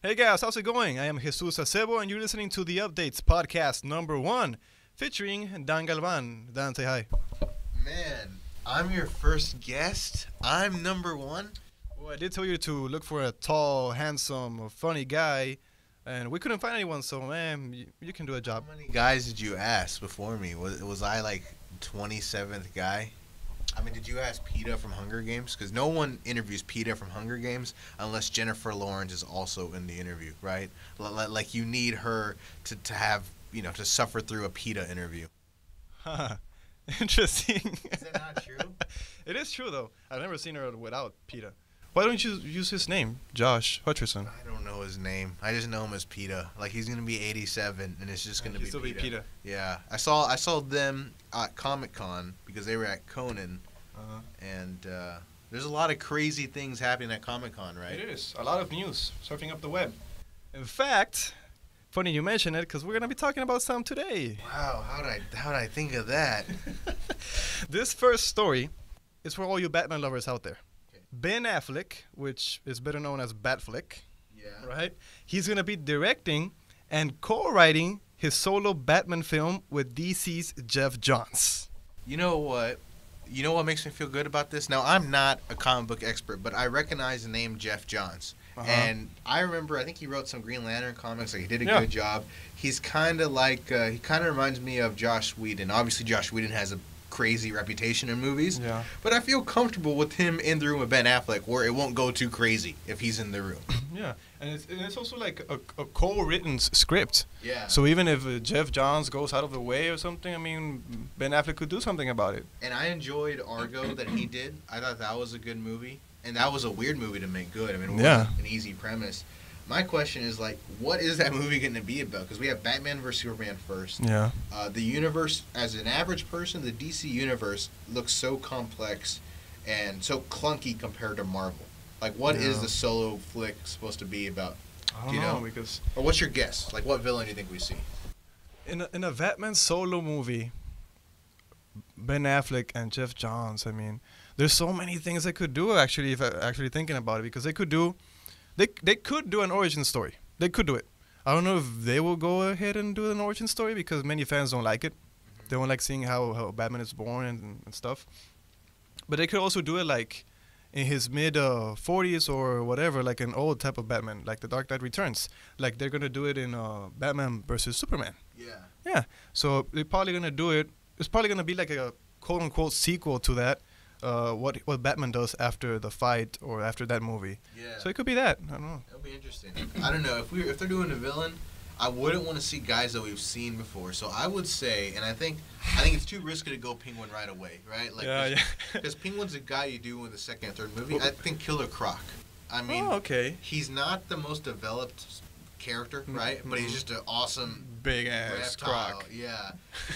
Hey guys, how's it going? I am Jesus Acebo and you're listening to the Updates podcast number 1 featuring Dan Galvan. Dan, say hi. Man, I'm your first guest. I'm number 1. Well, I did tell you to look for a tall, handsome, funny guy, and we couldn't find anyone, so man, you can do a job. How many guys did you ask before me? Was I like 27th guy? I mean, did you ask PETA from Hunger Games? Because no one interviews PETA from Hunger Games unless Jennifer Lawrence is also in the interview, right? Like you need her to have, to suffer through a PETA interview. Huh. Interesting. Is that not true? It is true, though. I've never seen her without PETA. Why don't you use his name, Josh Hutcherson? I don't know his name. I just know him as PETA. Like, he's going to be 87, and it's just going to be still PETA. be PETA. Yeah. I saw them at Comic-Con because they were at Conan. And there's a lot of crazy things happening at Comic-Con, right? It is. A lot of news surfing up the web. In fact, funny you mention it because we're going to be talking about some today. Wow, how'd I think of that? This first story is for all you Batman lovers out there. Okay. Ben Affleck, which is better known as Batfleck, right? He's going to be directing and co-writing his solo Batman film with DC's Jeff Johns. You know what? You know what makes me feel good about this? Now, I'm not a comic book expert, but I recognize the name Jeff Johns. And I remember, I think he wrote some Green Lantern comics. Like, he did a good job. He's kind of like, he kind of reminds me of Joss Whedon. Obviously, Joss Whedon has a crazy reputation in movies. Yeah. But I feel comfortable with him in the room with Ben Affleck, where it won't go too crazy if he's in the room. Yeah, and it's also like a co-written script. Yeah. So even if Jeff Johns goes out of the way or something, I mean, Ben Affleck could do something about it. And I enjoyed Argo that he did. I thought that was a good movie. And that was a weird movie to make good. I mean, it wasn't an easy premise. My question is, like, what is that movie going to be about? Because we have Batman vs. Superman first. Yeah. The universe, as an average person, the DC universe looks so complex and so clunky compared to Marvel. Like, what is the solo flick supposed to be about? I don't know, because... Or what's your guess? Like, what villain do you think we see? In a Batman solo movie, Ben Affleck and Jeff Johns, I mean, there's so many things they could do, actually, if I'm actually thinking about it, because they could do an origin story. They could do it. I don't know if they will go ahead and do an origin story because many fans don't like it. They don't like seeing how Batman is born and stuff. But they could also do it like in his mid-40s or whatever, like an old type of Batman, like The Dark Knight Returns. Like they're going to do it in Batman versus Superman. Yeah. Yeah. So they're probably going to do it. It's probably going to be like a quote-unquote sequel to that. What Batman does after the fight or after that movie. Yeah. So it could be that. I don't know. It'll be interesting. I don't know. If they're doing a villain, I wouldn't want to see guys that we've seen before. So I would say, and I think it's too risky to go Penguin right away, right? Like, because Penguin's a guy you do in the second and third movie. I think Killer Croc. I mean, he's not the most developed character, right? But he's just an awesome big ass Croc. Yeah.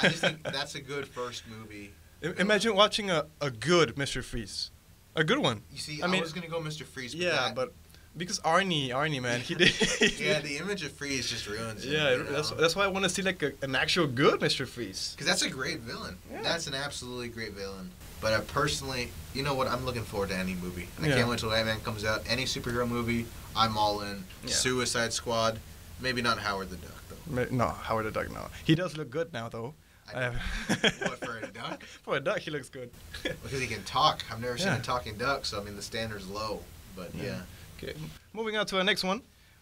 I just think that's a good first movie. Imagine watching a good Mr. Freeze. A good one. You see, I was going to go Mr. Freeze. But but because Arnie, man, he did. Yeah, the image of Freeze just ruins it. Yeah, that's why I want to see like an actual good Mr. Freeze. Because that's a great villain. Yeah. That's an absolutely great villain. But personally, you know what? I'm looking forward to any movie. I can't wait till Batman comes out. Any superhero movie, I'm all in. Yeah. Suicide Squad. Maybe not Howard the Duck, though. No, Howard the Duck, no. He does look good now, though. What, for a duck? For a duck, he looks good. Because he can talk. I've never seen a talking duck, so I mean the standard's low. But yeah. Okay. Moving on to our next one,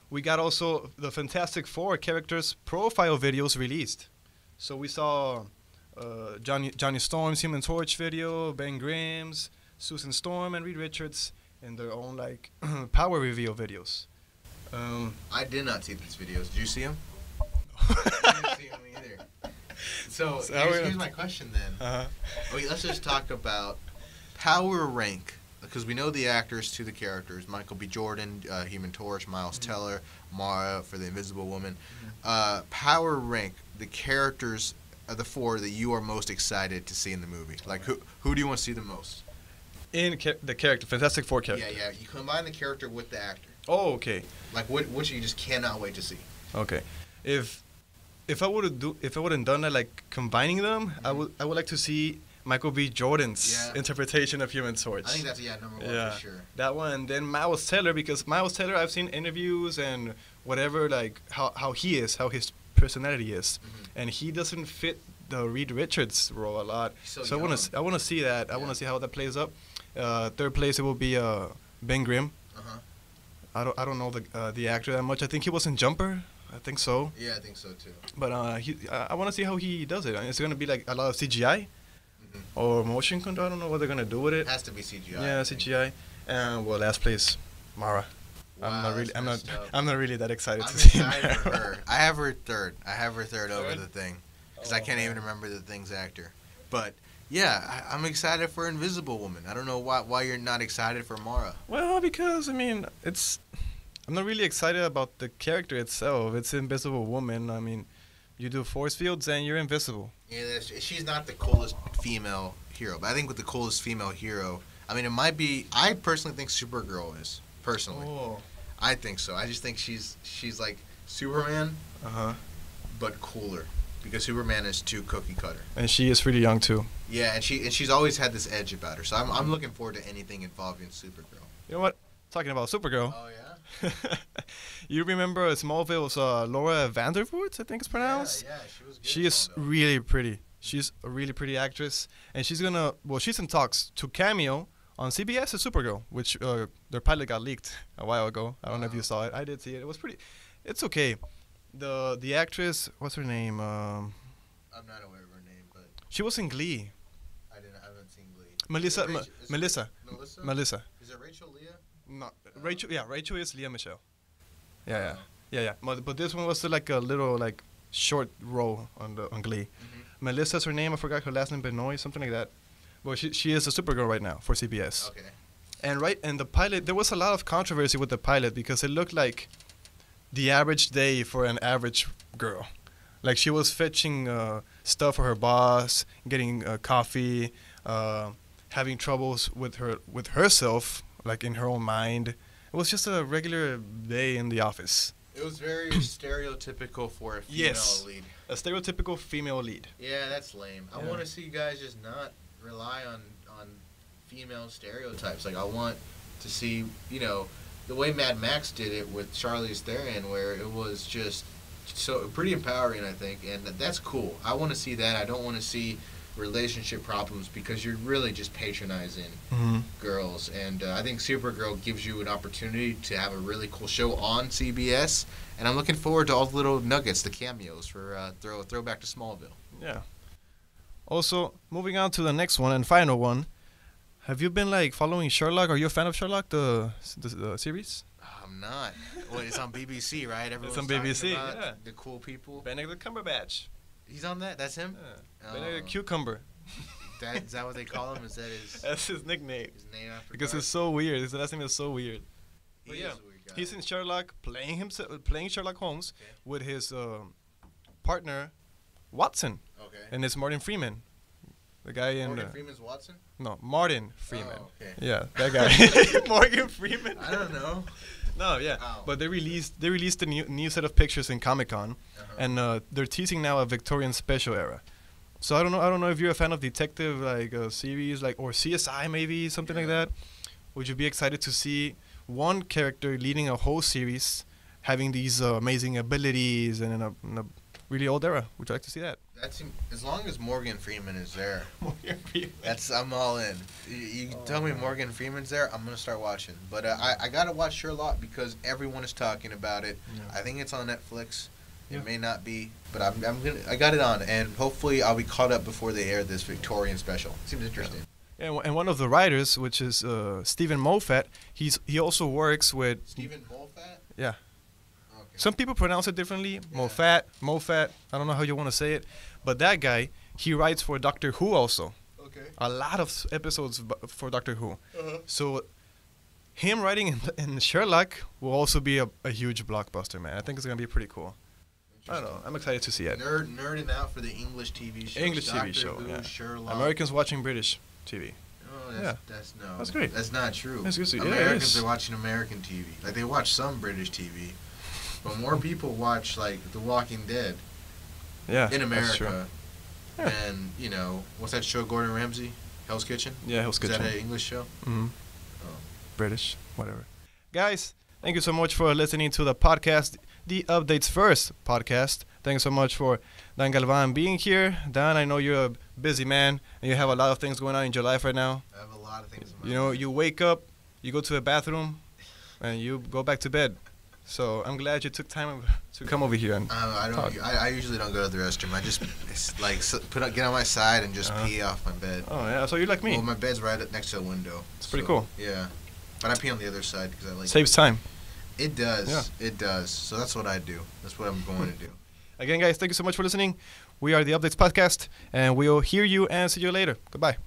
we got also the Fantastic Four characters' profile videos released. So we saw Johnny Storm's Human Torch video, Ben Grimm's, Susan Storm, and Reed Richards in their own like power reveal videos. I did not see these videos. Did you see them? I didn't see them either. So here's my question then. Okay, let's just talk about power rank, because we know the actors to the characters. Michael B. Jordan, Human Torch, Miles Teller, Mara for the Invisible Woman. Power rank the characters of the four that you are most excited to see in the movie. Like, who do you want to see the most? In the character, Fantastic Four character. Yeah. You combine the character with the actor. Oh, okay. Like, which you just cannot wait to see. Okay. If I wouldn't done that, like combining them, I would like to see Michael B. Jordan's interpretation of Human Torch. I think that's number one for sure. That one. And then Miles Teller, because Miles Teller, I've seen interviews and whatever, like how he is, how his personality is, and he doesn't fit the Reed Richards role a lot. So I want to see that. Yeah. I want to see how that plays up. Third place it will be Ben Grimm. I don't know the actor that much. I think he was in Jumper. I think so. Yeah, I think so too. But I want to see how he does it. It's going to be like a lot of CGI or motion control. I don't know what they're going to do with it. It has to be CGI. Yeah, CGI. And last place, Mara. Wow, I'm not really that excited I'm to see excited for her. I have her third over the Thing, because I can't even remember the Thing's actor. But yeah, I'm excited for Invisible Woman. I don't know why you're not excited for Mara. Well, because I mean, I'm not really excited about the character itself. It's Invisible Woman. I mean, you do force fields and you're invisible. Yeah, she's not the coolest female hero, but I think with the coolest female hero, I mean, it might be. I personally think Supergirl is. Personally, I think so. I just think she's like Superman, but cooler, because Superman is too cookie cutter. And she is pretty young too. Yeah, and she's always had this edge about her. So I'm looking forward to anything involving Supergirl. You know what? Talking about Supergirl. Oh yeah. You remember Smallville's Laura Vandervoort, I think it's pronounced. Yeah, she was good. She is really pretty. She's a really pretty actress, and she's in talks to cameo on CBS as Supergirl, which their pilot got leaked a while ago. I don't know if you saw it. I did see it. It was pretty. It's okay. The actress, what's her name? I'm not aware of her name, but she was in Glee. I haven't seen Glee. Melissa. Melissa. Is it Rachel Lea? No, Rachel. Yeah, Rachel is Lea Michele. Yeah. But this one was like a little short role on Glee. Melissa's her name. I forgot her last name. Benoit, something like that. Well, she is a Supergirl right now for CBS. Okay. And the pilot, there was a lot of controversy with the pilot because it looked like the average day for an average girl. Like she was fetching stuff for her boss, getting coffee, having troubles with herself, like in her own mind. It was just a regular day in the office. It was very stereotypical for a female lead. A stereotypical female lead. Yeah, that's lame. I want to see you guys just not rely on female stereotypes. Like I want to see, the way Mad Max did it with Charlize Theron, where it was just so pretty empowering, I think, and that's cool. I want to see that. I don't want to see relationship problems because you're really just patronizing girls. And I think Supergirl gives you an opportunity to have a really cool show on CBS. And I'm looking forward to all the little nuggets, the cameos for throwback to Smallville. Yeah. Also, moving on to the next one and final one. Have you been following Sherlock? Are you a fan of Sherlock, the series? I'm not. Well, it's on BBC, right? It's on BBC. Yeah. The cool people. Benedict Cumberbatch. He's on that. That's him. Yeah. Benedict Cucumber. Is that what they call him? That's his nickname. His name after because it's so weird. His last name is so weird. He is a weird guy. He's in Sherlock, playing Sherlock Holmes with his partner Watson. Okay. And it's Martin Freeman. The guy in Morgan Freeman's Watson? No, Martin Freeman. Oh, okay. Yeah, that guy. Morgan Freeman. I don't know. No, yeah. Oh. But they released a new set of pictures in Comic-Con, and they're teasing now a Victorian special era. So I don't know if you're a fan of detective series or CSI maybe something like that. Would you be excited to see one character leading a whole series, having these amazing abilities and in a really old era? Would you like to see that? As long as Morgan Freeman is there. Morgan Freeman. I'm all in. You tell me Morgan Freeman's there, I'm gonna start watching. But I gotta watch Sherlock because everyone is talking about it. Yeah. I think it's on Netflix. It may not be, but I got it on, and hopefully I'll be caught up before they air this Victorian special. Seems interesting. Yeah, and one of the writers, which is Stephen Moffat, he also works with Stephen Moffat. Yeah. Some people pronounce it differently. Yeah. Moffat. I don't know how you want to say it. But that guy, he writes for Doctor Who also. Okay. A lot of episodes for Doctor Who. So him writing in Sherlock will also be a huge blockbuster, man. I think it's going to be pretty cool. I don't know. I'm excited to see it. Nerding out for the English TV show. English TV show, Who, yeah. Sherlock. Americans watching British TV. Oh, that's no. That's great. That's not true. That's good. Americans are watching American TV. Like, they watch some British TV. But more people watch, The Walking Dead in America Yeah. And, you know, what's that show, Gordon Ramsay? Hell's Kitchen? Yeah, Hell's Kitchen. Is that an English show? Mm-hmm. Oh. British, whatever. Guys, thank you so much for listening to the podcast, the Updates First podcast. Thanks so much for Dan Galvan being here. Dan, I know you're a busy man, and you have a lot of things going on in your life right now. I have a lot of things in my You know, life. you wake up, you go to the bathroom, and you go back to bed. So I'm glad you took time to come over here and talk. I usually don't go to the restroom. I just get on my side and just pee off my bed. Oh yeah, so you're like me. Well, my bed's right up next to a window. It's pretty cool. Yeah, but I pee on the other side because I like. Saves time. It does. Yeah. It does. So that's what I do. That's what I'm going to do. Again, guys, thank you so much for listening. We are the Updates Podcast, and we'll hear you and see you later. Goodbye.